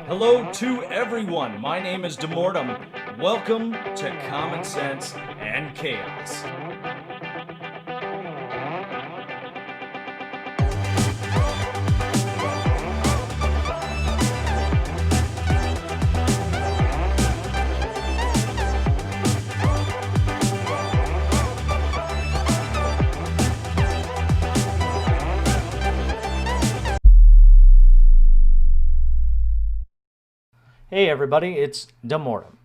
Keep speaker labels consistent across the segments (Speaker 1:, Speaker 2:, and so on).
Speaker 1: Hello to everyone. My name is Demortom. Welcome to Common Sense and Chaos.
Speaker 2: Hey everybody, it's Demortom.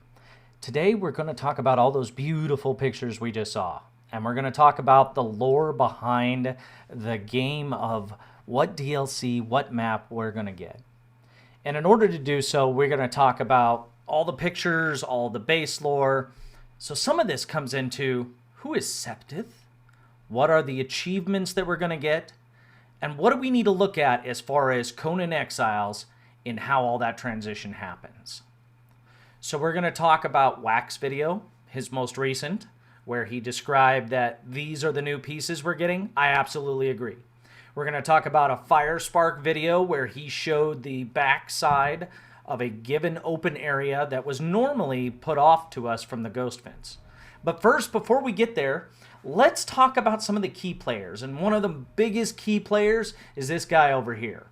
Speaker 2: Today we're going to talk about all those beautiful pictures we just saw. And we're going to talk about the lore behind the game of what DLC, what map we're going to get. And in order to do so, we're going to talk about all the pictures, all the base lore. So some of this comes into who is Septith? What are the achievements that we're going to get? And what do we need to look at as far as Conan Exiles in how all that transition happens. So we're going to talk about Wax video, his most recent, where he described that these are the new pieces we're getting. I absolutely agree. We're going to talk about a Fire Spark video where he showed the backside of a given open area that was normally put off to us from the Ghost Fence. But first, before we get there, let's talk about some of the key players. And one of the biggest key players is this guy over here.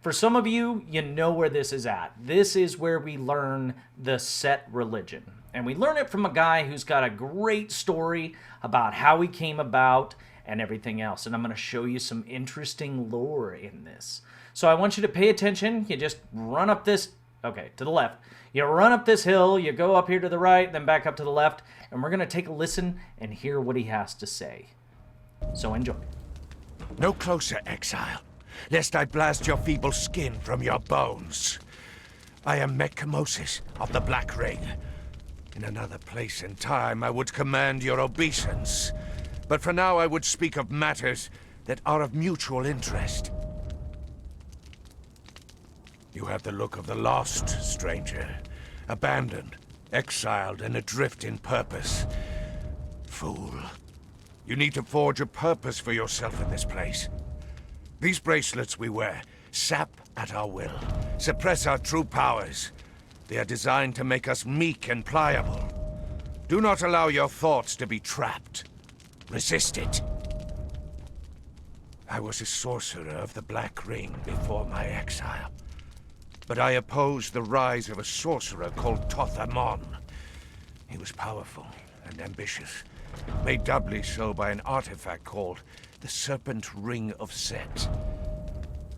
Speaker 2: For some of you, you know where this is at. This is where we learn the set religion. And we learn it from a guy who's got a great story about how he came about and everything else. And I'm going to show you some interesting lore in this. So I want you to pay attention. You just run up this, to the left. You run up this hill, you go up here to the right, then back up to the left. And we're going to take a listen and hear what he has to say. So enjoy.
Speaker 3: No closer, Exile, lest I blast your feeble skin from your bones. I am Mek-kamoses of the Black Ring. In another place and time, I would command your obeisance. But for now, I would speak of matters that are of mutual interest. You have the look of the lost, stranger. Abandoned, exiled, and adrift in purpose. Fool. You need to forge a purpose for yourself in this place. These bracelets we wear sap at our will, suppress our true powers. They are designed to make us meek and pliable. Do not allow your thoughts to be trapped. Resist it. I was a sorcerer of the Black Ring before my exile. But I opposed the rise of a sorcerer called Comon. He was powerful and ambitious, made doubly so by an artifact called the Serpent Ring of Set.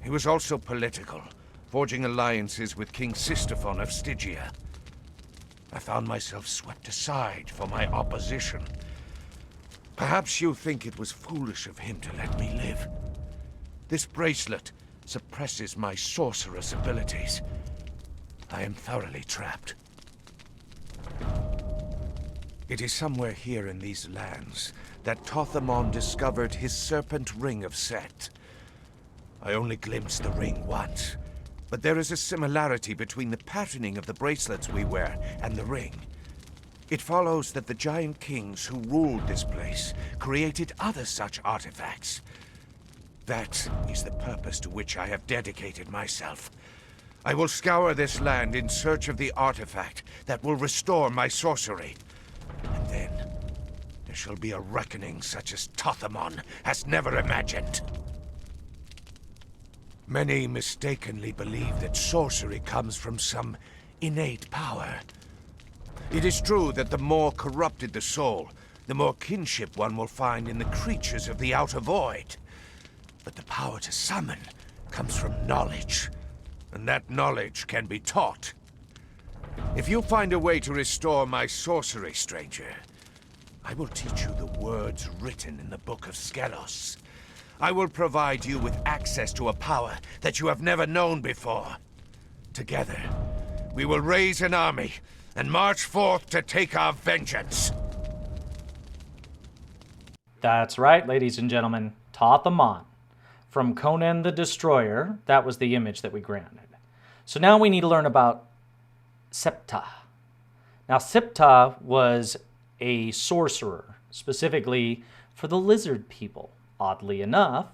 Speaker 3: He was also political, forging alliances with King Sistophon of Stygia. I found myself swept aside for my opposition. Perhaps you think it was foolish of him to let me live. This bracelet suppresses my sorceress abilities. I am thoroughly trapped. It is somewhere here in these lands that Comon discovered his Serpent Ring of Set. I only glimpsed the ring once, but there is a similarity between the patterning of the bracelets we wear and the ring. It follows that the giant kings who ruled this place created other such artifacts. That is the purpose to which I have dedicated myself. I will scour this land in search of the artifact that will restore my sorcery. And then there shall be a reckoning such as Comon has never imagined. Many mistakenly believe that sorcery comes from some innate power. It is true that the more corrupted the soul, the more kinship one will find in the creatures of the outer void. But the power to summon comes from knowledge, and that knowledge can be taught. If you find a way to restore my sorcery, stranger, I will teach you the words written in the Book of Skelos. I will provide you with access to a power that you have never known before. Together, we will raise an army and march forth to take our vengeance.
Speaker 2: That's right, ladies and gentlemen, Comon. From Conan the Destroyer, that was the image that we granted. So now we need to learn about Septa. Now, Septa was a sorcerer, specifically for the lizard people. Oddly enough,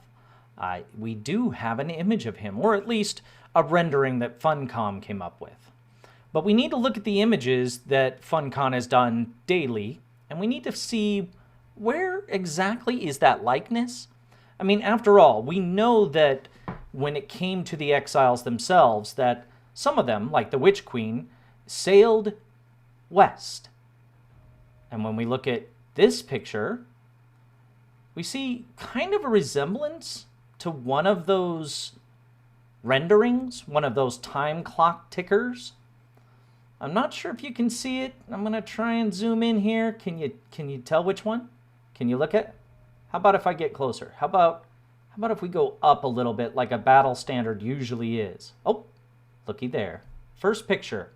Speaker 2: We do have an image of him, or at least a rendering that Funcom came up with. But we need to look at the images that Funcom has done daily, and we need to see where exactly is that likeness? I mean, after all, we know that when it came to the Exiles themselves, that some of them, like the Witch Queen, sailed west. And when we look at this picture, we see kind of a resemblance to one of those renderings, one of those time clock tickers. I'm not sure if you can see it. I'm going to try and zoom in here. Can you tell which one? Can you look at? How about if I get closer? How about if we go up a little bit like a battle standard usually is? Oh, looky there. First picture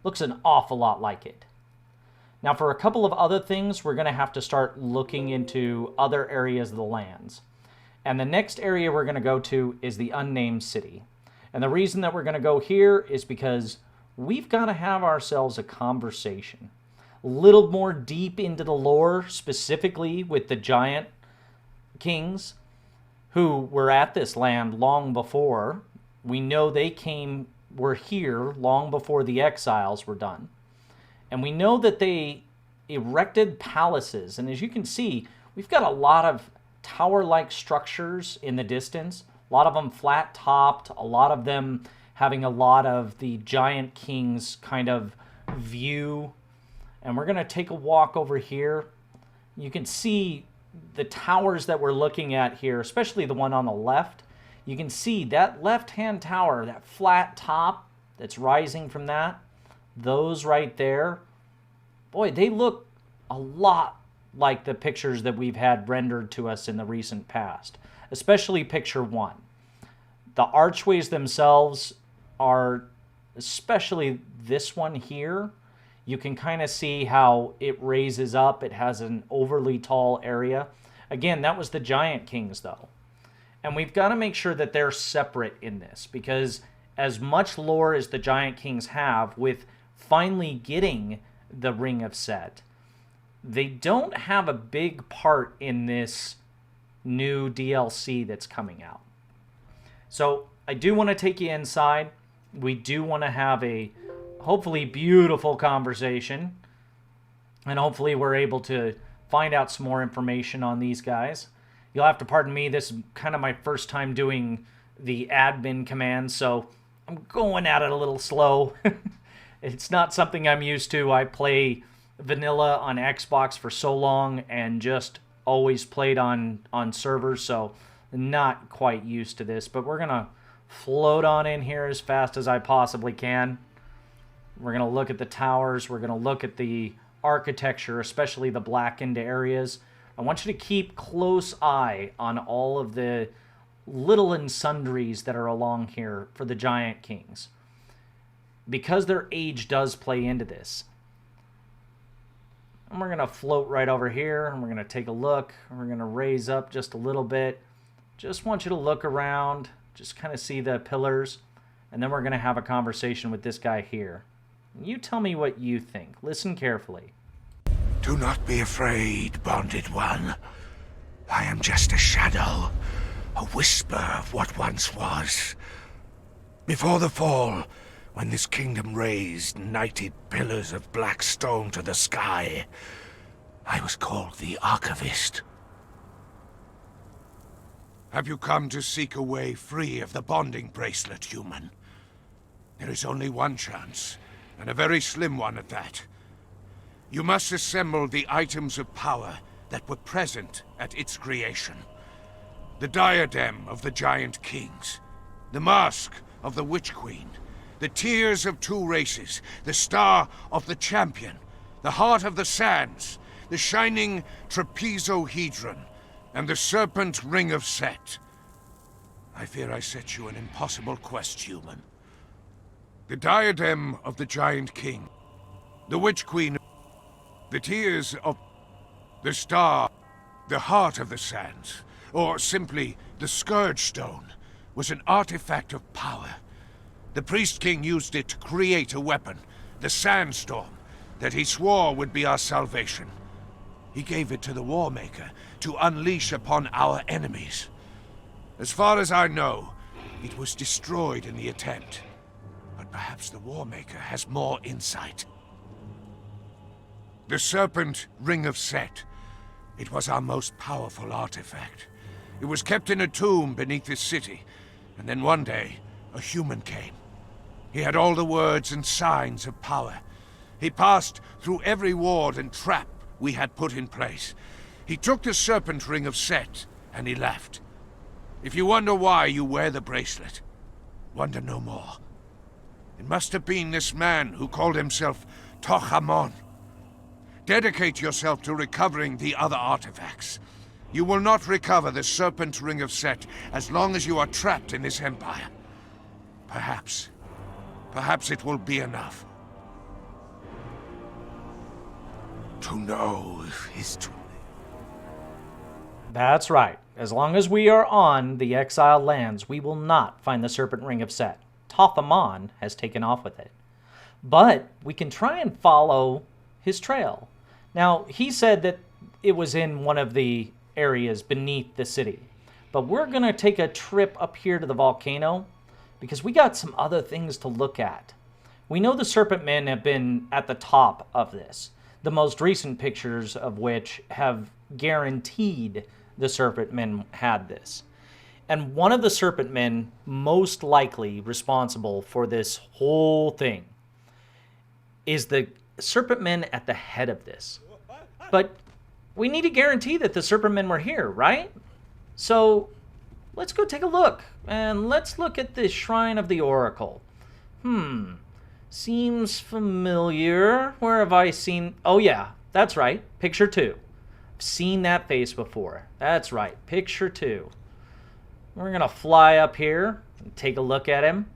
Speaker 2: looks an awful lot like it. Now for a couple of other things, we're going to have to start looking into other areas of the lands. And the next area we're going to go to is the Unnamed City. And the reason that we're going to go here is because we've got to have ourselves a conversation. A little more deep into the lore, specifically with the giant kings who were at this land long before. We know they were here long before the Exiles were done. And we know that they erected palaces. And as you can see, we've got a lot of tower-like structures in the distance. A lot of them flat-topped. A lot of them having a lot of the giant king's kind of view. And we're going to take a walk over here. You can see the towers that we're looking at here, especially the one on the left. You can see that left-hand tower, that flat top that's rising from that. Those right there, boy, they look a lot like the pictures that we've had rendered to us in the recent past, especially picture one. The archways themselves are, especially this one here, you can kind of see how it raises up. It has an overly tall area. Again, that was the Giant Kings, though. And we've got to make sure that they're separate in this, because as much lore as the Giant Kings have with finally getting the Ring of Set, they don't have a big part in this new DLC that's coming out. So I do want to take you inside. We do want to have a hopefully beautiful conversation, and hopefully we're able to find out some more information on these guys. You'll have to pardon me, this is kind of my first time doing the admin command, so I'm going at it a little slow. It's not something I'm used to. I play vanilla on Xbox for so long and just always played on servers, so not quite used to this. But we're going to float on in here as fast as I possibly can. We're going to look at the towers. We're going to look at the architecture, especially the blackened areas. I want you to keep close eye on all of the little and sundries that are along here for the Giant Kings, because their age does play into this. And we're going to float right over here, and we're going to take a look. We're going to raise up just a little bit. Just want you to look around, just kind of see the pillars, and then we're going to have a conversation with this guy here. You tell me what you think. Listen carefully.
Speaker 3: Do not be afraid, bonded one. I am just a shadow, a whisper of what once was. Before the fall, when this kingdom raised knighted pillars of black stone to the sky, I was called the Archivist. Have you come to seek a way free of the bonding bracelet, human? There is only one chance, and a very slim one at that. You must assemble the items of power that were present at its creation. The diadem of the Giant Kings, the mask of the Witch Queen, the tears of two races, the star of the champion, the heart of the sands, the shining trapezohedron, and the serpent ring of Set. I fear I set you an impossible quest, human. The diadem of the Giant King, the Witch Queen, the tears of the star, the heart of the sands, or simply the Scourge Stone, was an artifact of power. The Priest King used it to create a weapon, the Sandstorm, that he swore would be our salvation. He gave it to the Warmaker to unleash upon our enemies. As far as I know, it was destroyed in the attempt. But perhaps the Warmaker has more insight. The Serpent Ring of Set. It was our most powerful artifact. It was kept in a tomb beneath this city, and then one day, a human came. He had all the words and signs of power. He passed through every ward and trap we had put in place. He took the Serpent Ring of Set, and he left. If you wonder why you wear the bracelet, wonder no more. It must have been this man who called himself Comon. Dedicate yourself to recovering the other artifacts. You will not recover the Serpent Ring of Set as long as you are trapped in this empire. Perhaps it will be enough to know history.
Speaker 2: That's right. As long as we are on the Exiled lands, we will not find the Serpent Ring of Set. Comon has taken off with it. But we can try and follow his trail. Now, he said that it was in one of the areas beneath the city. But we're going to take a trip up here to the volcano because we got some other things to look at. We know the Serpent Men have been at the top of this. The most recent pictures of which have guaranteed the Serpent Men had this. And one of the Serpent Men most likely responsible for this whole thing is the Serpent Men at the head of this. But we need to guarantee that the Serpent Men were here, right? So let's go take a look. And let's look at the Shrine of the Oracle. Seems familiar. Where have I seen... Oh yeah, that's right. Picture 2. I've seen that face before. That's right. Picture 2. We're going to fly up here and take a look at him.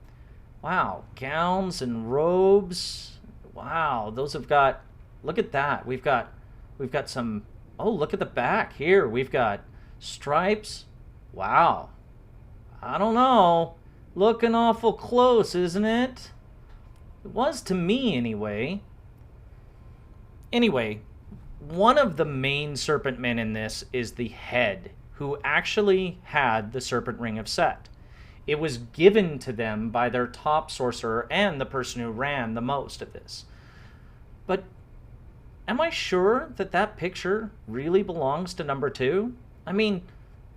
Speaker 2: Wow. Gowns and robes. Wow. Those have got... Look at that. We've got some... Oh, look at the back here. We've got stripes. Wow. I don't know. Looking awful close, isn't it? It was to me, anyway. Anyway, one of the main Serpent Men in this is the head, who actually had the Serpent Ring of Set. It was given to them by their top sorcerer and the person who ran the most of this. But am I sure that that picture really belongs to number 2? I mean,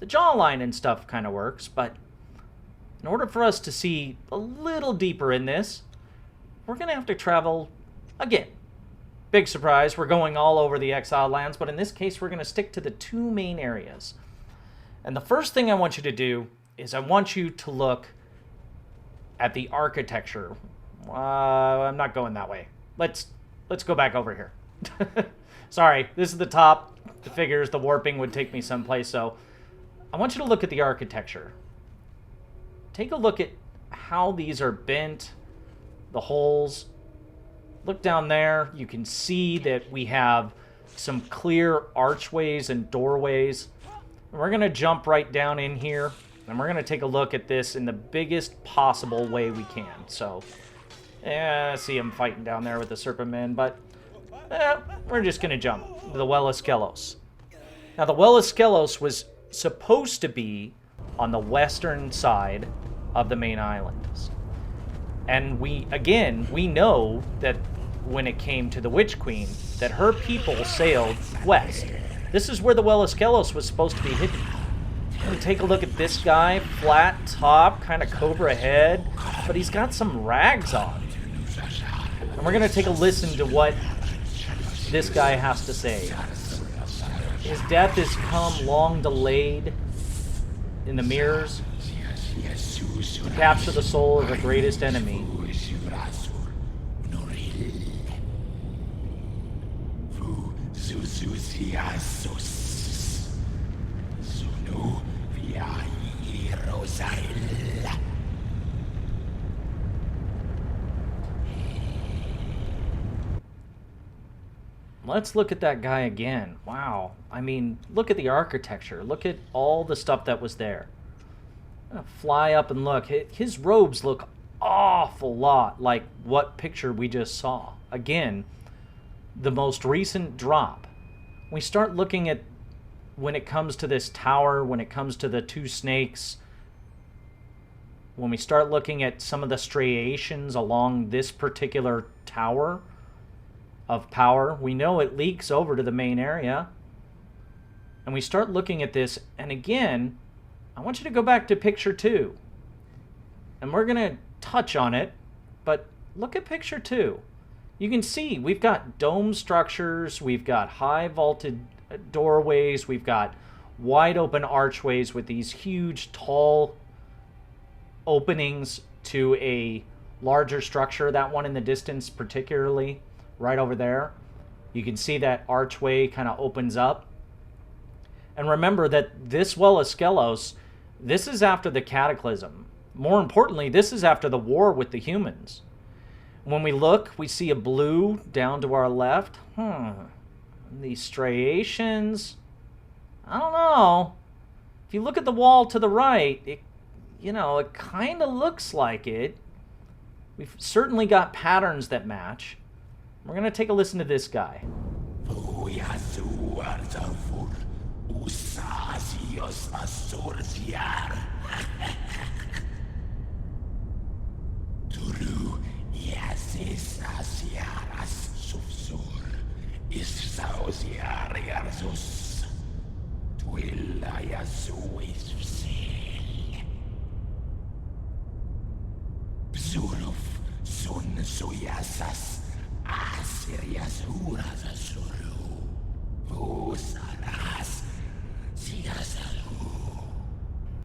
Speaker 2: the jawline and stuff kind of works, but in order for us to see a little deeper in this, we're going to have to travel again. Big surprise, we're going all over the Exiled lands, but in this case, we're going to stick to the 2 main areas. And the first thing I want you to do is I want you to look at the architecture. I'm not going that way. Let's go back over here. Sorry, this is the top. The figures, the warping would take me someplace, so I want you to look at the architecture. Take a look at how these are bent, the holes. Look down there. You can see that we have some clear archways and doorways. We're going to jump right down in here, and we're going to take a look at this in the biggest possible way we can. So, I see him fighting down there with the Serpent Men, but we're just going to jump to the Well of Skelos. Now, the Well of Skelos was supposed to be on the western side of the main islands. And we know that when it came to the Witch Queen, that her people sailed west. This is where the Well of Skelos was supposed to be hidden. We're gonna take a look at this guy, flat top, kind of cobra head, but he's got some rags on. And we're gonna take a listen to what this guy has to say. His death has come long delayed in the mirrors to capture the soul of the greatest enemy. Let's look at that guy again. Wow. I mean, look at the architecture. Look at all the stuff that was there. I'm gonna fly up and look. His robes look awful lot like what picture we just saw. Again, the most recent drop. We start looking at when it comes to this tower, when it comes to the 2 snakes, when we start looking at some of the striations along this particular tower of power, we know it leaks over to the main area. And we start looking at this, and again, I want you to go back to picture 2. And we're going to touch on it, but look at picture 2. You can see we've got dome structures, we've got high vaulted doorways, we've got wide open archways with these huge, tall openings to a larger structure. That one in the distance particularly, right over there. You can see that archway kind of opens up. And remember that this Well of Skelos, this is after the Cataclysm. More importantly, this is after the war with the humans. When we look, we see a blue down to our left. These striations, I don't know. If you look at the wall to the right, it kind of looks like it. We've certainly got patterns that match. We're going to take a listen to this guy.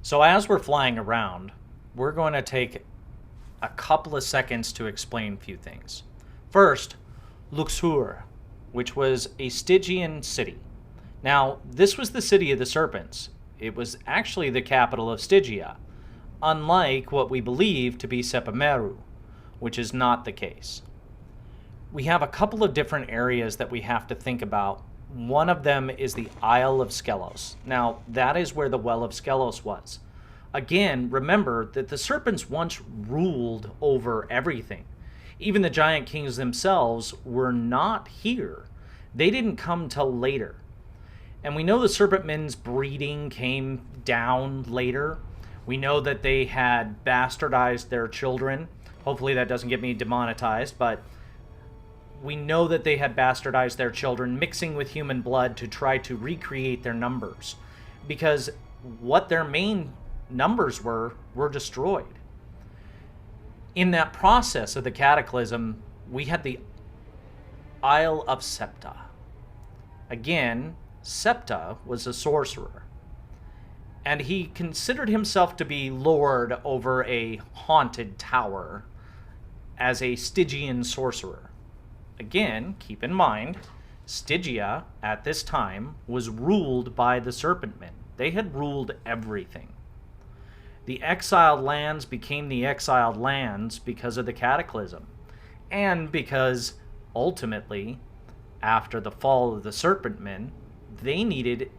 Speaker 2: So as we're flying around, we're going to take a couple of seconds to explain a few things. First, Luxor, which was a Stygian city. Now, this was the city of the serpents. It was actually the capital of Stygia, unlike what we believe to be Sepameru, which is not the case. We have a couple of different areas that we have to think about. One of them is the Isle of Skelos. Now, that is where the Well of Skelos was. Again, remember that the serpents once ruled over everything. Even the giant kings themselves were not here. They didn't come till later. And we know the serpent men's breeding came down later. We know that they had bastardized their children. Hopefully that doesn't get me demonetized, but we know that they had bastardized their children, mixing with human blood to try to recreate their numbers. Because what their main numbers were destroyed. In that process of the Cataclysm, we had the Isle of Septa. Again, Septa was a sorcerer, and he considered himself to be lord over a haunted tower as a Stygian sorcerer. Again, keep in mind, Stygia at this time was ruled by the Serpent Men. They had ruled everything. The exiled lands became the exiled lands because of the Cataclysm, and because, ultimately, after the fall of the Serpent Men, they needed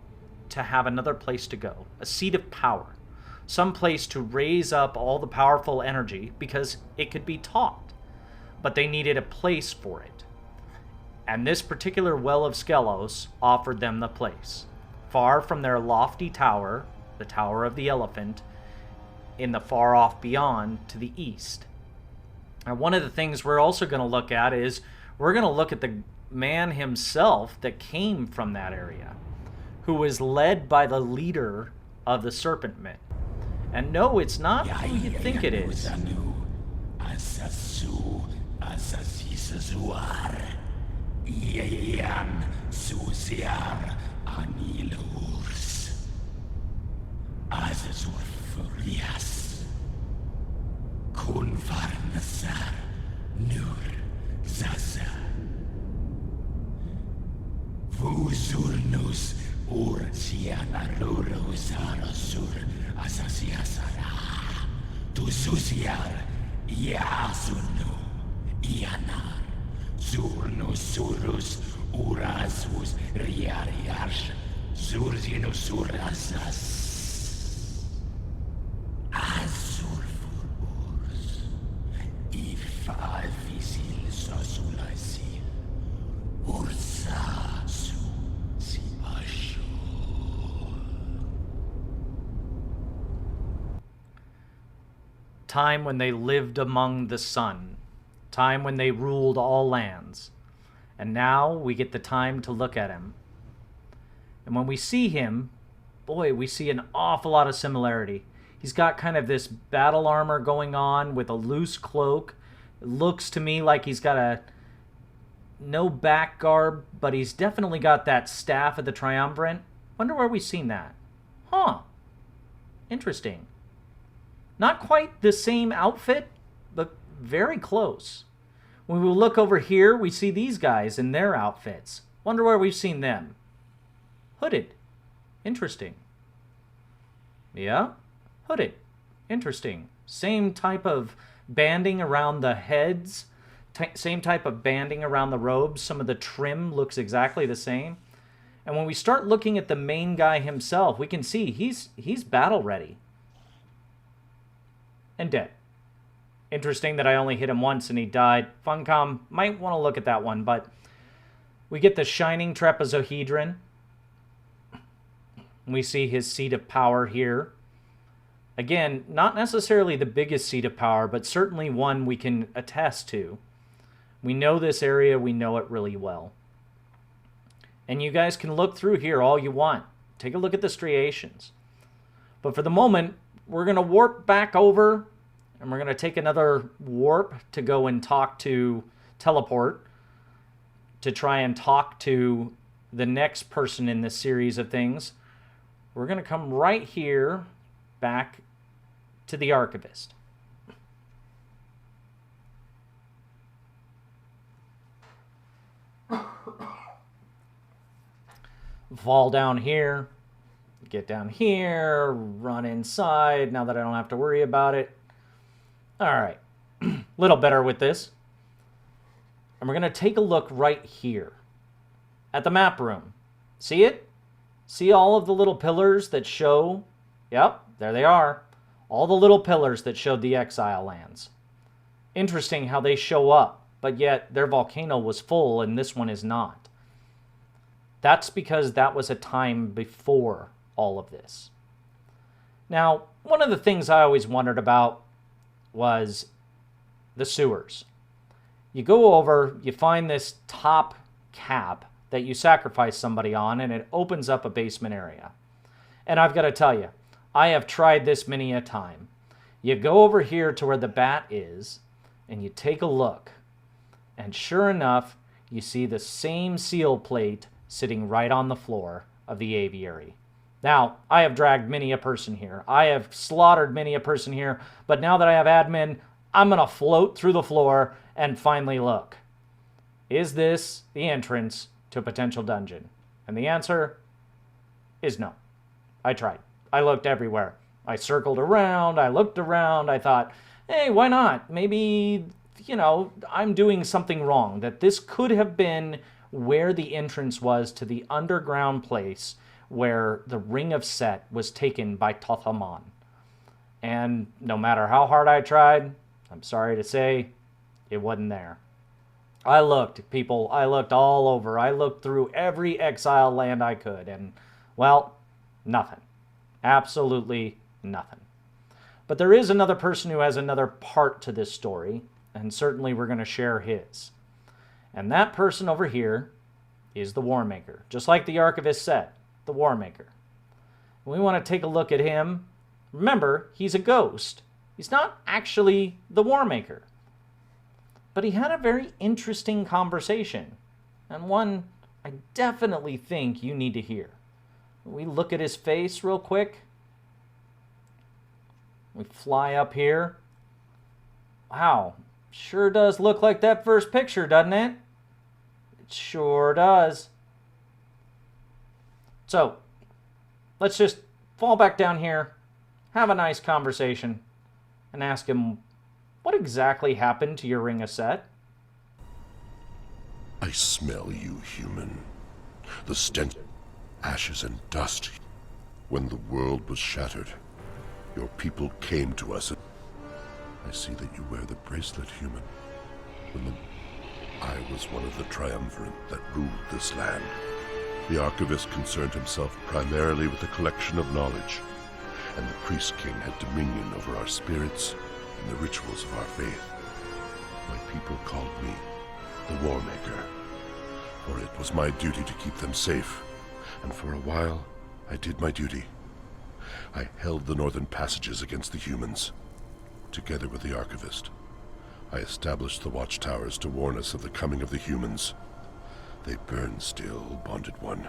Speaker 2: to have another place to go, a seat of power, some place to raise up all the powerful energy because it could be taught, but they needed a place for it. And this particular Well of Skelos offered them the place, far from their lofty tower, the Tower of the Elephant, in the far off beyond to the east. Now, one of the things we're also going to look at is we're going to look at the man himself that came from that area, who was led by the leader of the Serpent Men. And no, it's not who you think it is.
Speaker 4: Vusurnus ursiana rurusarasur asasiasara tususiar iasunu ianar zurnus surus urasus riariarsh zurzinus urasas azur furburs ifal visil sosulaisi ursasu si asho.
Speaker 2: time when they lived among the sun, time when they ruled all lands. And now we get the time to look at him. And when we see him, boy, we see an awful lot of similarity. He's got kind of this battle armor going on with a loose cloak. It looks to me like he's got no back garb, but he's definitely got that staff of the Triumvirate. Wonder where we've seen that. Huh. Interesting. Not quite the same outfit, but very close. When we look over here, we see these guys in their outfits. Wonder where we've seen them. Hooded. Interesting. Yeah, hooded. Interesting. Same type of banding around the heads. Same type of banding around the robes. Some of the trim looks exactly the same. And when we start looking at the main guy himself, we can see he's battle ready. And dead. Interesting that I only hit him once and he died. Funcom might want to look at that one, but we get the shining trapezohedron. We see his seat of power here. Again, not necessarily the biggest seat of power, but certainly one we can attest to. We know this area, we know it really well. And you guys can look through here all you want. Take a look at the striations. But for the moment, we're going to warp back over, and we're going to take another warp to go and teleport, to try and talk to the next person in this series of things. We're going to come right here back to the Archivist. Fall down here, get down here, run inside now that I don't have to worry about it. All right, little better with this. And we're going to take a look right here at the map room. See it? See all of the little pillars that show? Yep, there they are. All the little pillars that showed the Exile lands. Interesting how they show up, but yet their volcano was full and this one is not. That's because that was a time before all of this. Now, one of the things I always wondered about was the sewers. You go over, you find this top cap that you sacrifice somebody on, and it opens up a basement area. And I've got to tell you, I have tried this many a time. You go over here to where the bat is, and you take a look. And sure enough, you see the same seal plate sitting right on the floor of the aviary. Now, I have dragged many a person here. I have slaughtered many a person here, but now that I have admin, I'm going to float through the floor and finally look. Is this the entrance to a potential dungeon? And the answer is no. I tried. I looked everywhere. I circled around, I looked around, I thought, hey, why not? Maybe, I'm doing something wrong, that this could have been where the entrance was to the underground place where the Ring of Set was taken by Tothamon. And no matter how hard I tried, I'm sorry to say, it wasn't there. I looked, people. I looked all over. I looked through every Exile land I could, and, well, nothing. Absolutely nothing. But there is another person who has another part to this story, and certainly we're going to share his. And that person over here is the Warmaker. Just like the Archivist said, the Warmaker. We want to take a look at him. Remember, he's a ghost. He's not actually the Warmaker. But he had a very interesting conversation, and one I definitely think you need to hear. We look at his face real quick. We fly up here. Wow, sure does look like that first picture, doesn't it? It sure does. So, let's just fall back down here, have a nice conversation, and ask him, what exactly happened to your Ring of Set?
Speaker 5: I smell you, human. The stench, ashes and dust. When the world was shattered, your people came to us. I see that you wear the bracelet, human. I was one of the Triumvirate that ruled this land. The Archivist concerned himself primarily with the collection of knowledge, and the Priest King had dominion over our spirits, in the rituals of our faith. My people called me the War Maker, for it was my duty to keep them safe, and for a while I did my duty. I held the northern passages against the humans. Together with the Archivist, I established the watchtowers to warn us of the coming of the humans. They burn still, Bonded One.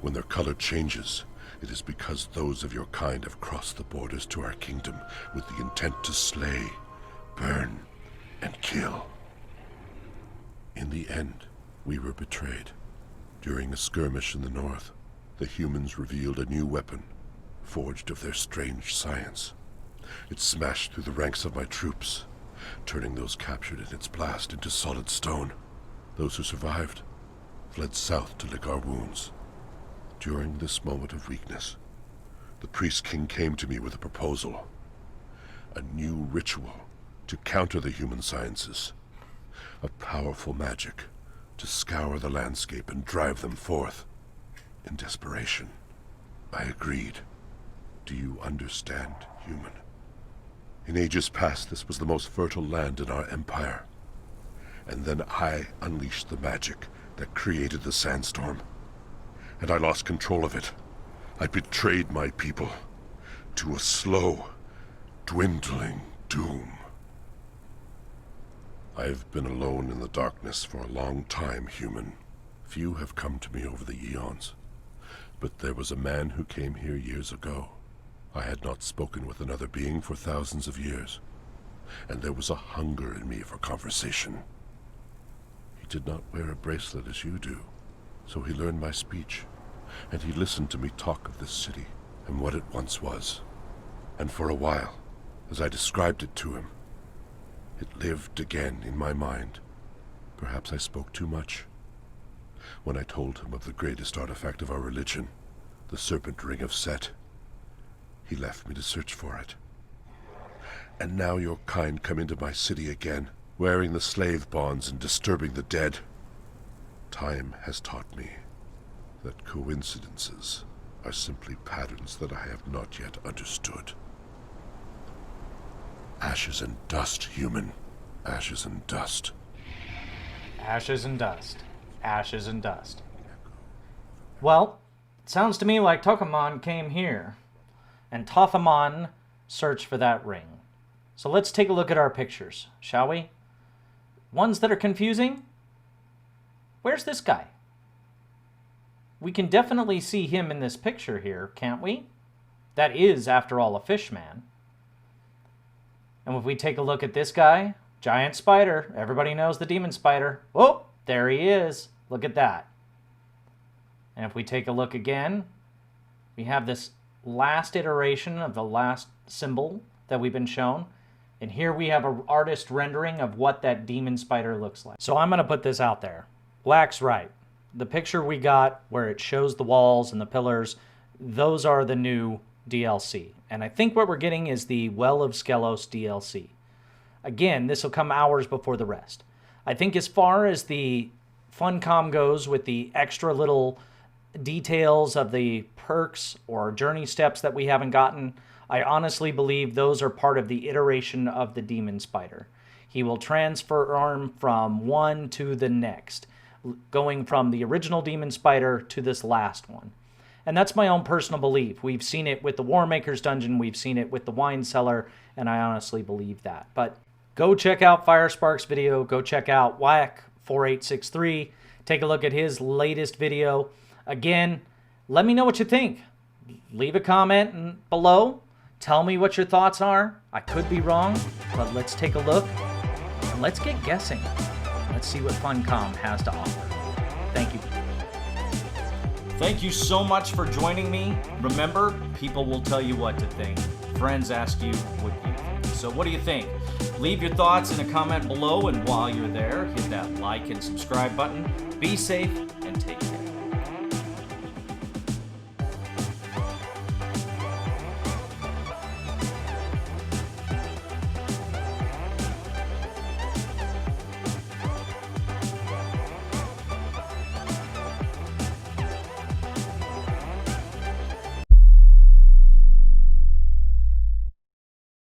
Speaker 5: When their color changes, it is because those of your kind have crossed the borders to our kingdom with the intent to slay, burn, and kill. In the end, we were betrayed. During a skirmish in the north, the humans revealed a new weapon, forged of their strange science. It smashed through the ranks of my troops, turning those captured in its blast into solid stone. Those who survived fled south to lick our wounds. During this moment of weakness, the Priest King came to me with a proposal. A new ritual to counter the human sciences. A powerful magic to scour the landscape and drive them forth. In desperation, I agreed. Do you understand, human? In ages past, this was the most fertile land in our empire. And then I unleashed the magic that created the sandstorm. And I lost control of it. I betrayed my people to a slow, dwindling doom. I've been alone in the darkness for a long time, human. Few have come to me over the eons. But there was a man who came here years ago. I had not spoken with another being for thousands of years, and there was a hunger in me for conversation. He did not wear a bracelet as you do, so he learned my speech, and he listened to me talk of this city and what it once was. And for a while, as I described it to him, it lived again in my mind. Perhaps I spoke too much. When I told him of the greatest artifact of our religion, the Serpent Ring of Set, he left me to search for it. And now your kind come into my city again, wearing the slave bonds and disturbing the dead. Time has taught me that coincidences are simply patterns that I have not yet understood. Ashes and dust, human. Ashes and dust.
Speaker 2: Ashes and dust. Ashes and dust. Well, it sounds to me like Tokamon came here, and Tothamon searched for that ring. So let's take a look at our pictures, shall we? Ones that are confusing? Where's this guy? We can definitely see him in this picture here, can't we? That is, after all, a fish man. And if we take a look at this guy, giant spider, everybody knows the demon spider. Oh, there he is. Look at that. And if we take a look again, we have this last iteration of the last symbol that we've been shown. And here we have an artist rendering of what that demon spider looks like. So I'm going to put this out there. Black's right. The picture we got where it shows the walls and the pillars, those are the new DLC. And I think what we're getting is the Well of Skelos DLC. Again, this will come hours before the rest. I think as far as the Funcom goes with the extra little details of the perks or journey steps that we haven't gotten, I honestly believe those are part of the iteration of the Demon Spider. He will transform from one to the next, going from the original Demon Spider to this last one. And that's my own personal belief. We've seen it with the War Maker's Dungeon, we've seen it with the Wine Cellar, and I honestly believe that. But go check out Firespark's video, go check out Whack4863, take a look at his latest video. Again, let me know what you think. Leave a comment below. Tell me what your thoughts are. I could be wrong, but let's take a look and let's get guessing. Let's see what Funcom has to offer. Thank you.
Speaker 1: Thank you so much for joining me. Remember, people will tell you what to think. Friends ask you what you think. So what do you think? Leave your thoughts in a comment below, and while you're there, hit that like and subscribe button. Be safe and take care.